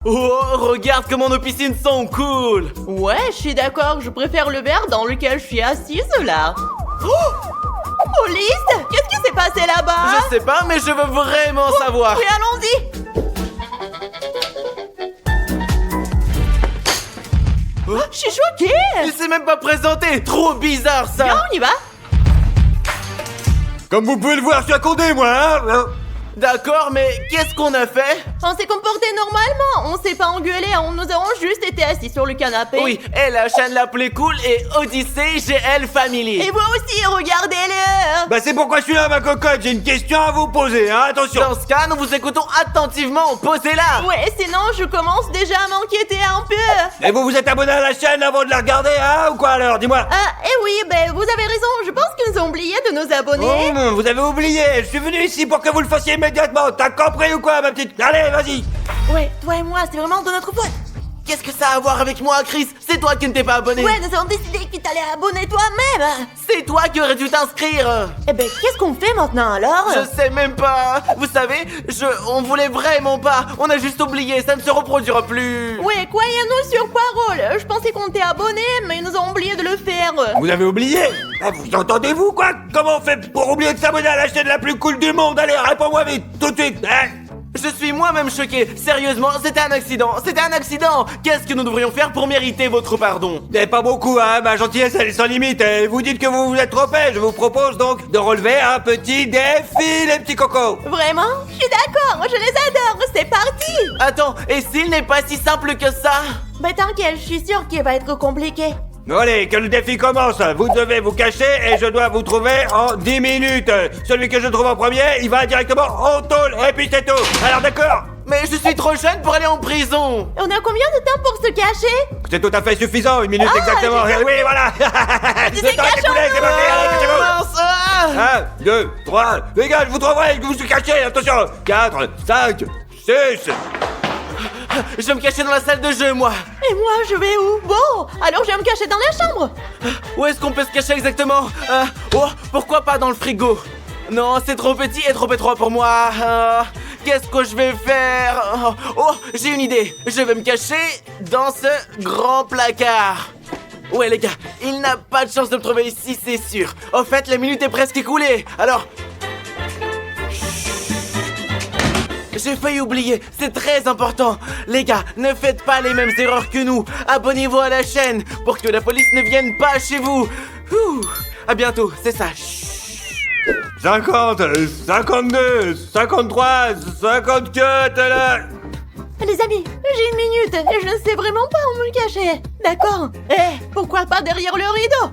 Oh, regarde comment nos piscines sont cool. Ouais, je suis d'accord, je préfère le verre dans lequel je suis assise là. Oh, Police, qu'est-ce qui s'est passé là-bas? Je sais pas, mais je veux vraiment savoir. Oui, allons-y. Je suis choquée. Il s'est même pas présenté. Trop bizarre ça. Viens, on y va. Comme vous pouvez le voir, je suis accordé, moi, hein. D'accord, mais qu'est-ce qu'on a fait? On s'est comporté normalement, on s'est pas engueulé, nous avons juste été assis sur le canapé. Oui, et la chaîne la plus cool est Odyssey GL Family. Et vous aussi, regardez-le. Bah c'est pourquoi je suis là, ma cocotte, j'ai une question à vous poser, hein, attention. Dans ce cas, nous vous écoutons attentivement. Posez-la. Ouais, sinon je commence déjà à m'inquiéter un peu. Et vous vous êtes abonné à la chaîne avant de la regarder, hein, ou quoi alors, dis-moi. Oui, ben vous avez raison, je pense qu'ils nous ont oublié de nous abonner. Oh, vous avez oublié, je suis venu ici pour que vous le fassiez immédiatement, t'as compris ou quoi, ma petite? Allez, vas-y. Ouais, toi et moi, c'est vraiment de notre faute. Qu'est-ce que ça a à voir avec moi, Chris? C'est toi qui ne t'es pas abonné. Ouais, nous avons décidé que tu t'allais abonner toi-même. C'est toi qui aurais dû t'inscrire. Eh ben, qu'est-ce qu'on fait maintenant alors? Je sais même pas. Vous savez, on voulait vraiment pas. On a juste oublié, ça ne se reproduira plus. Ouais, croyez-nous sur parole. Je pensais qu'on t'est abonné, mais ils nous ont oublié de le faire. Vous avez oublié? Ah, vous entendez-vous, quoi? Comment on fait pour oublier de s'abonner à la chaîne la plus cool du monde? Allez, réponds-moi vite, tout de suite, hein? Je suis moi-même choqué. Sérieusement, c'était un accident. C'était un accident. Qu'est-ce que nous devrions faire pour mériter votre pardon? Pas beaucoup, hein, ma gentillesse elle est sans limite. Vous dites que vous vous êtes trompé, je vous propose donc de relever un petit défi, les petits cocos. Vraiment? Je suis d'accord, je les adore, c'est parti. Attends, et s'il n'est pas si simple que ça? Bah t'inquiète, je suis sûre qu'il va être compliqué. Bon, allez, que le défi commence. Vous devez vous cacher et je dois vous trouver en 10 minutes. Celui que je trouve en premier, il va directement en tôle et puis c'est tout. Alors d'accord? Mais je suis trop jeune pour aller en prison. On a combien de temps pour se cacher? C'est tout à fait suffisant, 1 minute exactement. Oui, voilà. Le temps est écoulé, c'est parti, allez, cachez-vous. Mince, ah. 1, 2, 3, les gars, je vous trouverai, je vous suis caché, attention. 4, 5, 6. Je vais me cacher dans la salle de jeu, moi. Et moi, je vais où? Bon, alors je vais me cacher dans la chambre. Où est-ce qu'on peut se cacher exactement? Oh, pourquoi pas dans le frigo? Non, c'est trop petit et trop étroit pour moi. Qu'est-ce que je vais faire? Oh, j'ai une idée. Je vais me cacher dans ce grand placard. Ouais, les gars, il n'a pas de chance de me trouver ici, c'est sûr. Au fait, la minute est presque écoulée. Alors... J'ai failli oublier, c'est très important. Les gars, ne faites pas les mêmes erreurs que nous. Abonnez-vous à la chaîne pour que la police ne vienne pas chez vous. Ouh, à bientôt, c'est ça. 50, 52, 53, 54, là. Les amis, j'ai 1 minute et je ne sais vraiment pas où me cacher. D'accord? Pourquoi pas derrière le rideau?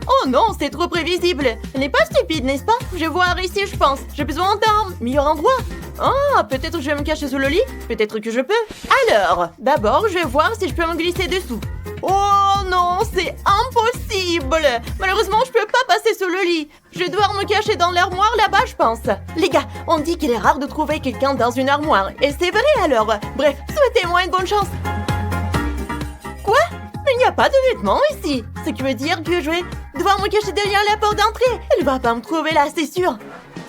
Oh non, c'est trop prévisible. Elle n'est pas stupide, n'est-ce pas? Je vais voir ici, je pense. J'ai besoin d'un meilleur endroit. Ah, peut-être que je vais me cacher sous le lit. Peut-être que je peux. Alors, d'abord, je vais voir si je peux me glisser dessous. Oh non, c'est impossible. Malheureusement, je peux pas passer sous le lit. Je vais devoir me cacher dans l'armoire là-bas, je pense. Les gars, on dit qu'il est rare de trouver quelqu'un dans une armoire. Et c'est vrai alors. Bref, souhaitez-moi une bonne chance. Quoi? Il n'y a pas de vêtements ici. Ce qui veut dire que je vais devoir me cacher derrière la porte d'entrée. Elle va pas me trouver là, c'est sûr.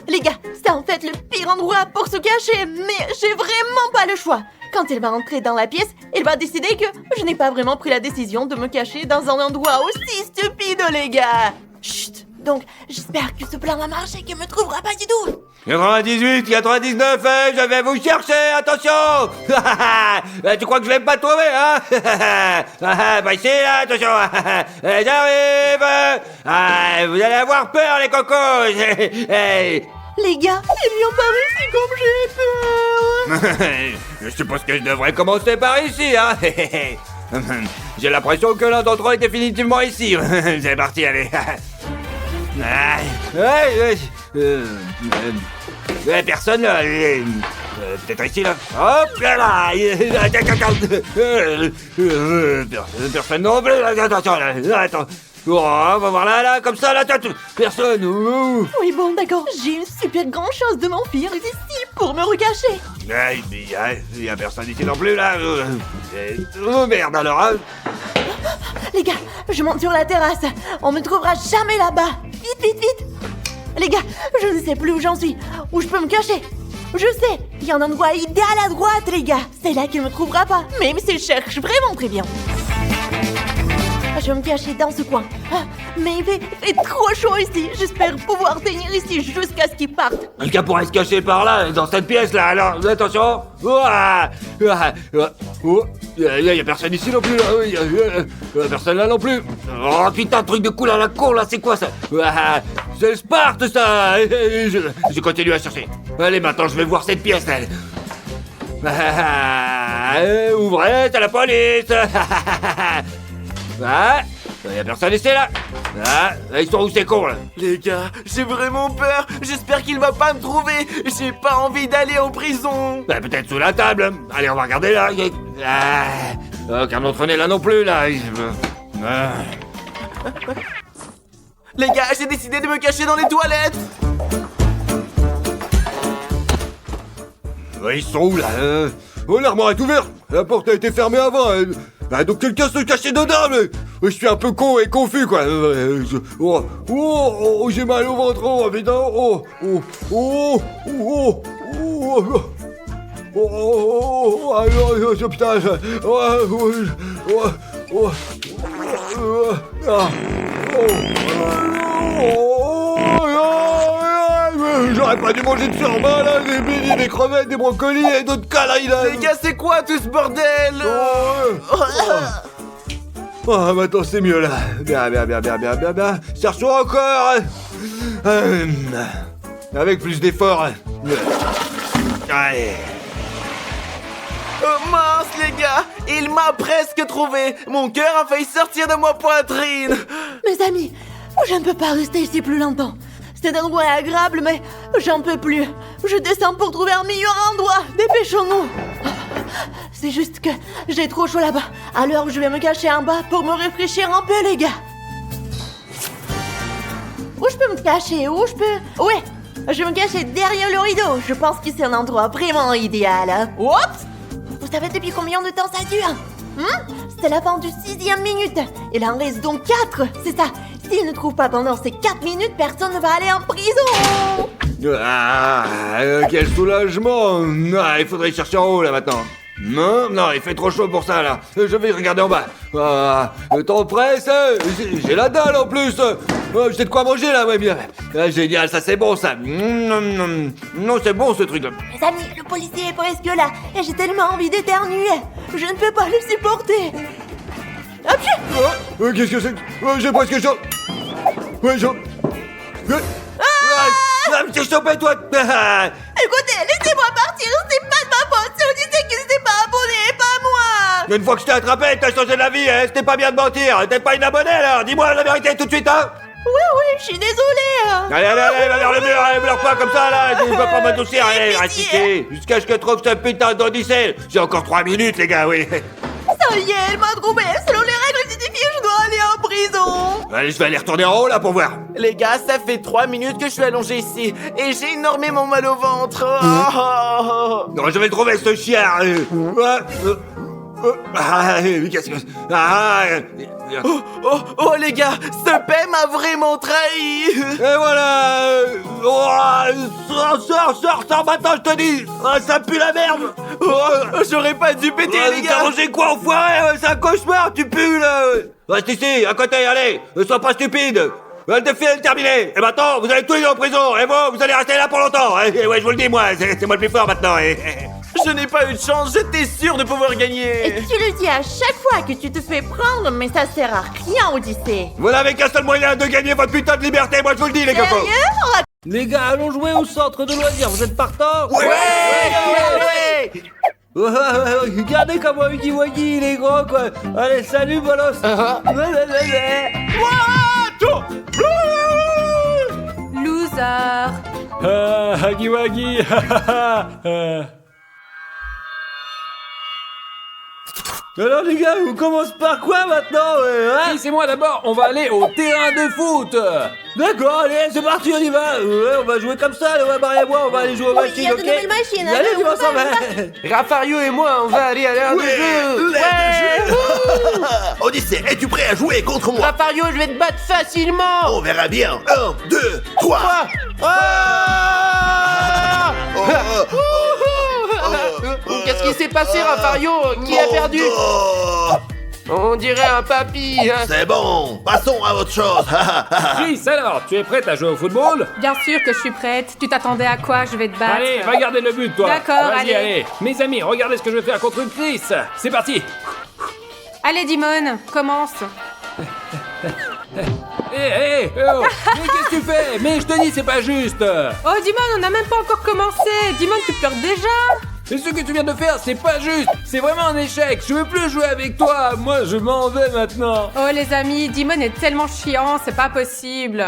Les gars, c'est en fait le pire endroit pour se cacher, mais j'ai vraiment pas le choix. Quand elle va entrer dans la pièce, elle va décider que je n'ai pas vraiment pris la décision de me cacher dans un endroit aussi stupide, les gars. Chut. Donc, j'espère que ce plan va marcher et qu'elle me trouvera pas du tout. 98, 99, je vais vous chercher, attention. Tu crois que je vais pas te trouver, hein? Bah ici, là, attention. J'arrive. Vous allez avoir peur, les cocos. Les gars, ils lui ont pas réussi comme j'ai peur. Je suppose que je devrais commencer par ici, hein. J'ai l'impression que l'un d'entre eux est définitivement ici. C'est parti, allez. Personne là. Peut-être ici là. Hop là. Personne non plus. Attention là. Attends. Oh, on va voir là, comme ça, là, personne. Oui, bon, d'accord. J'ai une super grande chose de m'enfuir d'ici pour me recacher. Il y a personne ici non plus, là. Oh, merde, alors, hein. Les gars, je monte sur la terrasse. On me trouvera jamais là-bas. Vite, vite, vite. Les gars, je ne sais plus où j'en suis. Où je peux me cacher. Je sais. Il y a un endroit idéal à droite, les gars. C'est là qu'il me trouvera pas, même s'il cherche vraiment très bien. Je vais me cacher dans ce coin. Ah, mais il fait trop chaud ici. J'espère pouvoir tenir ici jusqu'à ce qu'il parte. Quelqu'un pourrait se cacher par là, dans cette pièce-là, alors, attention. Il y a personne ici non plus, là. Personne là non plus. Oh putain, truc de couleur à la con, là, c'est quoi ça? C'est le Sparte, ça. Je continue à chercher. Allez, maintenant, je vais voir cette pièce, là. Ouvrez, c'est la police. Il y a personne ici, là. Ils sont où ces cons, là? Les gars, j'ai vraiment peur. J'espère qu'il va pas me trouver. J'ai pas envie d'aller en prison. Peut-être sous la table. Allez, on va regarder là. Aucun d'entre eux n'est là non plus, là. Les gars, j'ai décidé de me cacher dans les toilettes. Ils sont où, là? L'armoire est ouverte. La porte a été fermée avant. Donc quelqu'un se cachait dedans, mais je suis un peu con et confus, quoi. J'ai mal au ventre, putain. Putain. J'aurais pas dû manger de surbain, là, des beignets, des crevettes, des brocolis et d'autres conneries, là. Les gars, c'est quoi tout ce bordel? Maintenant c'est mieux, là. Bien. Cherchons encore. Avec plus d'efforts. Allez. Oh mince, les gars, il m'a presque trouvé. Mon cœur a failli sortir de ma poitrine. Mes amis, je ne peux pas rester ici plus longtemps. Cet endroit est agréable, mais j'en peux plus. Je descends pour trouver un meilleur endroit. Dépêchons-nous. C'est juste que j'ai trop chaud là-bas. Alors je vais me cacher en bas pour me rafraîchir un peu, les gars. Où je peux me cacher? Ouais, je vais me cacher derrière le rideau. Je pense que c'est un endroit vraiment idéal. Oups! Vous savez depuis combien de temps ça dure? C'est la fin du 6e minute. Il en reste donc 4, c'est ça. S'il ne trouve pas pendant ces 4 minutes, personne ne va aller en prison. Quel soulagement. Il faudrait chercher en haut, là, maintenant. Non, il fait trop chaud pour ça, là. Je vais regarder en bas. Le temps presse. J'ai la dalle, en plus. J'ai de quoi manger, là, ouais, bien. Génial, ça, c'est bon, ça. Non, c'est bon, ce truc-là. Mes amis, le policier est presque là. Et j'ai tellement envie d'éternuer. Je ne peux pas le supporter. Qu'est-ce que c'est? J'ai presque chaud. Ouais, chaud. T'es chopé, toi. Écoutez, laissez-moi partir. C'est pas de ma faute. Si on disait qu'il n'était pas abonné, pas moi. Une fois que je t'ai attrapé, t'as changé d'avis, hein. C'était pas bien de mentir. T'es pas une abonnée, alors. Dis-moi la vérité tout de suite, hein. Oui, je suis désolée. Allez, va vers le mur, allez, pleure pas comme ça, là. Tu peux pas m'adoucir, allez, reste ici. Jusqu'à ce que je trouve ce putain d'Odyssée. J'ai encore 3 minutes, les gars, oui. Ça y est, elle m'a trouvé. Selon les règles édifiées, je dois aller en prison. Allez, je vais aller retourner en haut, là, pour voir. Les gars, ça fait 3 minutes que je suis allongé ici. Et j'ai énormément mal au ventre. Non, je vais le trouver, ce chien. Qu'est-ce que... Oh, les gars, ce paix m'a vraiment trahi. Et voilà. Sors maintenant, je te dis. Ça pue la merde. J'aurais pas dû péter, les gars. T'as mangé quoi, enfoiré? C'est un cauchemar, tu pues, là. Reste ici, à côté, allez. Ne sois pas stupide. Le défi est terminé. Et maintenant, vous allez tous aller en prison. Et vous allez rester là pour longtemps. Et ouais, je vous le dis, moi, c'est moi le plus fort maintenant. Je n'ai pas eu de chance, j'étais sûr de pouvoir gagner. Et tu le dis à chaque fois que tu te fais prendre, mais ça sert à rien, Odyssée. Vous n'avez qu'un seul moyen de gagner votre putain de liberté, moi je vous le dis, les gars. Sérieux? Les gars, allons jouer au centre de loisirs, vous êtes partants? Ouais. Regardez comment Huggy Wuggy, il est gros, quoi. Allez, salut, bolos. Loser. Huggy Wuggy. Alors les gars, on commence par quoi maintenant, hein? Oui, c'est moi d'abord, on va aller au terrain de foot. D'accord, allez, c'est parti, on y va. Ouais, on va jouer comme ça, là, Marie et moi, on va aller jouer au Oui, machine, il y a de ok? nouvelles machines, Allez, hein, on va on s'en va. Rafario et moi, on va aller à l'heure de jeu. Odyssée, es-tu prêt à jouer contre moi? Rafario, je vais te battre facilement. On verra bien. 1, 2, 3. Qu'est-ce qui s'est passé, Rafario? Qui a perdu? Oh, On dirait un papy. Hein. c'est bon, passons à autre chose. Chris, alors, tu es prête à jouer au football? Bien sûr que je suis prête. Tu t'attendais à quoi? Je vais te battre. Allez, va garder le but, toi. D'accord, Vas-y, allez. allez. Mes amis, regardez ce que je vais faire contre Chris. C'est parti. Allez, Dimon, commence. Hé, oh. Mais qu'est-ce que tu fais? Mais je te dis, c'est pas juste. Oh, Dimon, on n'a même pas encore commencé. Dimon, tu pleures déjà? Mais ce que tu viens de faire, c'est pas juste. C'est vraiment un échec. Je veux plus jouer avec toi. Moi, je m'en vais maintenant. Oh, les amis, Dimon est tellement chiant, c'est pas possible.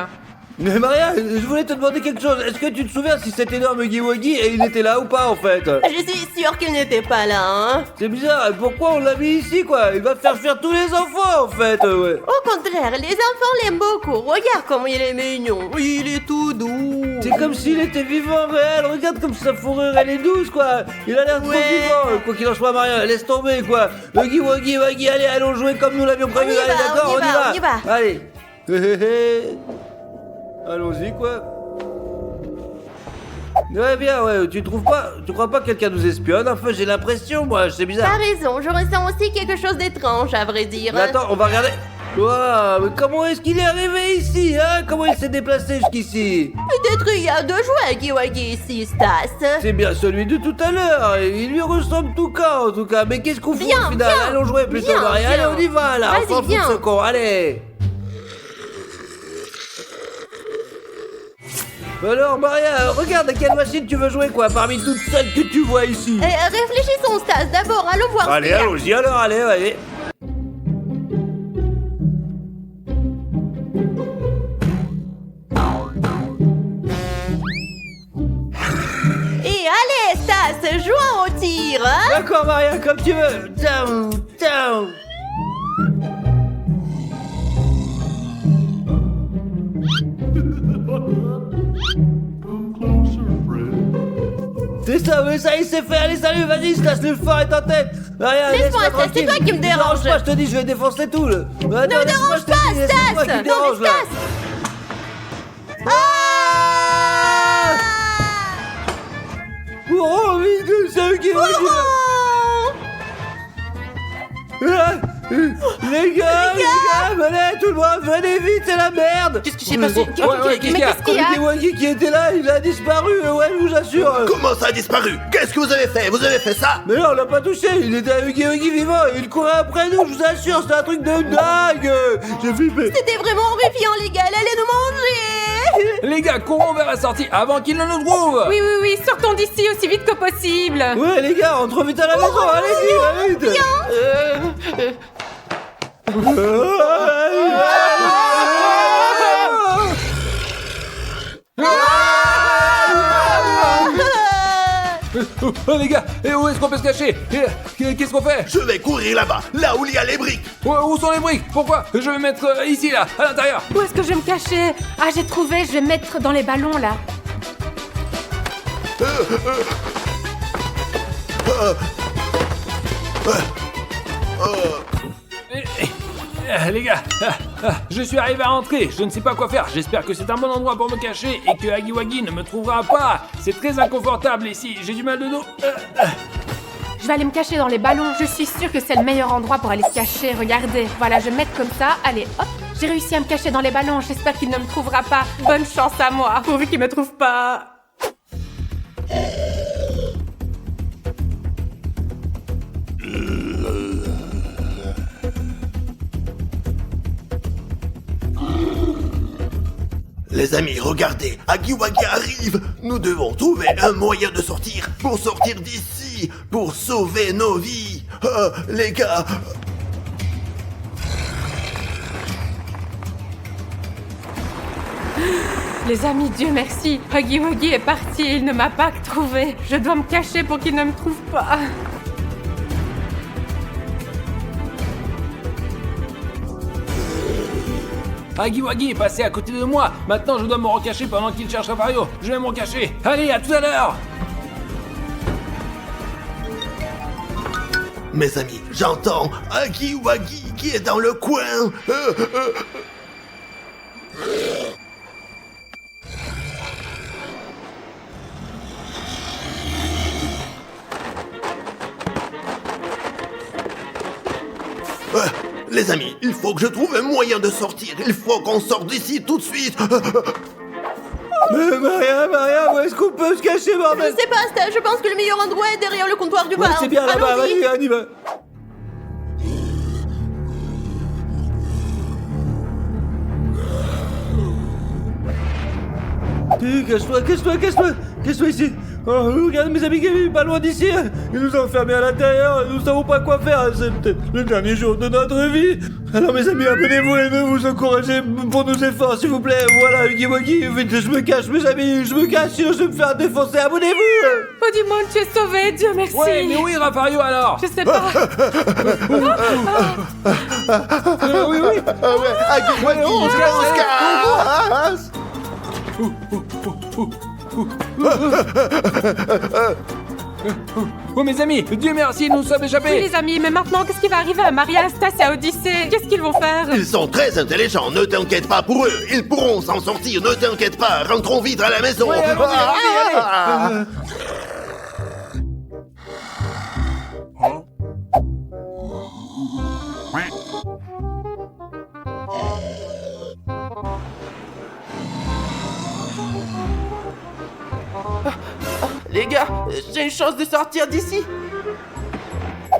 Mais Maria, je voulais te demander quelque chose. Est-ce que tu te souviens si cet énorme Huggy Wuggy et il était là ou pas en fait? Je suis sûre qu'il n'était pas là, hein. C'est bizarre, pourquoi on l'a mis ici quoi? Il va faire fuir tous les enfants en fait, ouais. Au contraire, les enfants l'aiment beaucoup. Regarde comment il est mignon. Il est tout doux. C'est comme s'il était vivant réel, regarde comme sa fourrure elle est douce quoi. Il a l'air trop Ouais. vivant, quoi qu'il en soit Maria, laisse tomber quoi. Huggy Wuggy, allez, allons jouer comme nous l'avions prévu, On y allez va, d'accord, on y va. Allez. Allons-y quoi. Ouais bien, ouais, tu crois pas que quelqu'un nous espionne? Enfin j'ai l'impression moi, c'est bizarre. T'as raison, je ressens aussi quelque chose d'étrange, à vrai dire. Mais attends, on va regarder. Waouh, mais comment est-ce qu'il est arrivé ici, hein? Comment il s'est déplacé jusqu'ici? Peut-être il y a deux jouets qui Waggy ici, Stas. C'est bien celui de tout à l'heure. Il lui ressemble tout cas en tout cas. Mais qu'est-ce qu'on fout Viens, au final? viens. Allons jouer plutôt, Viens, Maria. Allez, viens. on y va là. Vas-y, On s'en fout de viens. ce con. Allez. Alors Maria, regarde à quelle machine tu veux jouer quoi parmi toutes celles que tu vois ici. Réfléchissons, Stas, d'abord, allons voir Allez, ce qu'il y a. allons-y alors, allez. Et allez, Stas, jouons au tir, hein. D'accord Maria, comme tu veux. Ciao, ciao. C'est ça, mais ça il s'est fait. Allez, salut, vas-y, Stas, le fort est en tête. Maria, Laisse-moi, laisse-moi Stas, c'est tranquille. toi qui me dérange. Pas, je te dis, je vais défoncer tout. Ne me dérange pas, Stas. Non, mais Stas. Ah. Oh, vite, c'est eux qui vont Oh. Les gars, venez, tout le monde, venez vite, c'est la merde. Qu'est-ce qui s'est passé? Ouais, qu'est-ce qu'il y a? Qu'est-ce qu'il y a? Huggy Wuggy qui était là, il a disparu, ouais, je vous assure. Comment ça a disparu? Qu'est-ce que vous avez fait? Vous avez fait ça? Mais non, on l'a pas touché, il était un Huggy Wuggy vivant, et il courait après nous, je vous assure, c'était un truc de dingue. J'ai flippé. C'était vraiment horrifiant, les gars, elle allait nous manger. Les gars, courons vers la sortie avant qu'il ne nous trouve. Oui, sortons d'ici aussi vite que possible. Ouais, les gars, on trouve vite à la maison, allez-y, allez vite. Oh, les gars, et où est-ce qu'on peut se cacher? Qu'est-ce qu'on fait? Je vais courir là-bas, là où il y a les briques. Où sont les briques? Pourquoi? Je vais mettre ici, là, à l'intérieur. Où est-ce que je vais me cacher? Ah, j'ai trouvé, je vais me mettre dans les ballons là. Les gars, je suis arrivé à rentrer, je ne sais pas quoi faire. J'espère que c'est un bon endroit pour me cacher et que Huggy Wuggy ne me trouvera pas. C'est très inconfortable ici, j'ai du mal de dos. Je vais aller me cacher dans les ballons. Je suis sûre que c'est le meilleur endroit pour aller se cacher. Regardez, voilà, je vais me mettre comme ça. Allez, hop, j'ai réussi à me cacher dans les ballons. J'espère qu'il ne me trouvera pas. Bonne chance à moi, pourvu qu'il me trouve pas. Les amis, regardez, Huggy Wuggy arrive. Nous devons trouver un moyen de sortir, pour sortir d'ici, pour sauver nos vies. Les gars, Les amis, Dieu merci. Huggy Wuggy est parti, il ne m'a pas trouvé. Je dois me cacher pour qu'il ne me trouve pas. Huggy Wuggy est passé à côté de moi. Maintenant, je dois me recacher pendant qu'il cherche Rafario. Je vais me recacher. Allez, à tout à l'heure. mes amis, j'entends Huggy Wuggy qui est dans le coin. Les amis, il faut que je trouve un moyen de sortir. Il faut qu'on sorte d'ici tout de suite. Mais Maria, où est-ce qu'on peut se cacher, Je bordel? sais pas, Stas, je pense que le meilleur endroit est derrière le comptoir du Ouais, bar. c'est bien là-bas, Allons-y. vas-y, on y va. Cache-toi ici. Oh, regarde mes amis Kevin, pas loin d'ici. Ils nous ont enfermés à l'intérieur, nous savons pas quoi faire. C'est peut-être le dernier jour de notre vie. Alors mes amis, abonnez-vous et ne vous encouragez pour nos efforts, s'il vous plaît. Voilà, Huggy Wuggy, vite, je me cache, mes amis, je me cache, sinon je vais me faire défoncer. Abonnez-vous. Oh du monde, tu es sauvé, Dieu merci. Ouais, mais oui, Rafario alors. Je sais pas. Oui. Agui Wuggy, on se casse. Oh mes amis, Dieu merci, nous sommes Oui échappés. les amis, mais maintenant qu'est-ce qui va arriver à Maria, Stas et à Odyssée? Qu'est-ce qu'ils vont faire? Ils sont très intelligents, ne t'inquiète pas pour eux. Ils pourront s'en sortir, ne t'inquiète pas. Rentrons vite à la maison. Ouais, allons-y, allez. Les gars, j'ai une chance de sortir d'ici.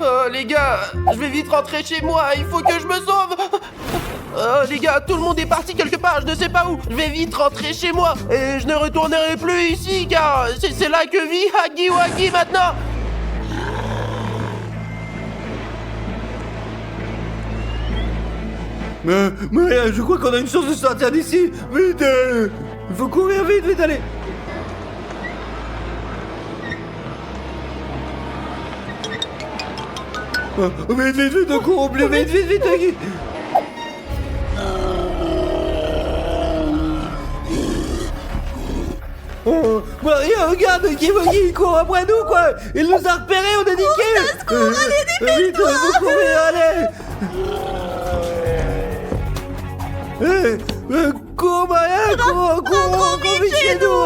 Oh les gars, je vais vite rentrer chez moi, il faut que je me sauve. Oh les gars, tout le monde est parti quelque part, je ne sais pas où. Je vais vite rentrer chez moi et je ne retournerai plus ici car c'est là que vit Huggy Wuggy maintenant. Maria, je crois qu'on a une chance de sortir d'ici. Vite, il faut courir vite, allez. Vite, on court au plus vite, Huggy. Oh, Maria, regarde, Huggy Wuggy, il court après nous, quoi. Il nous a repérés, on a niqué. Vite, faut courir, allez. Cours, Maria, cours vite chez nous,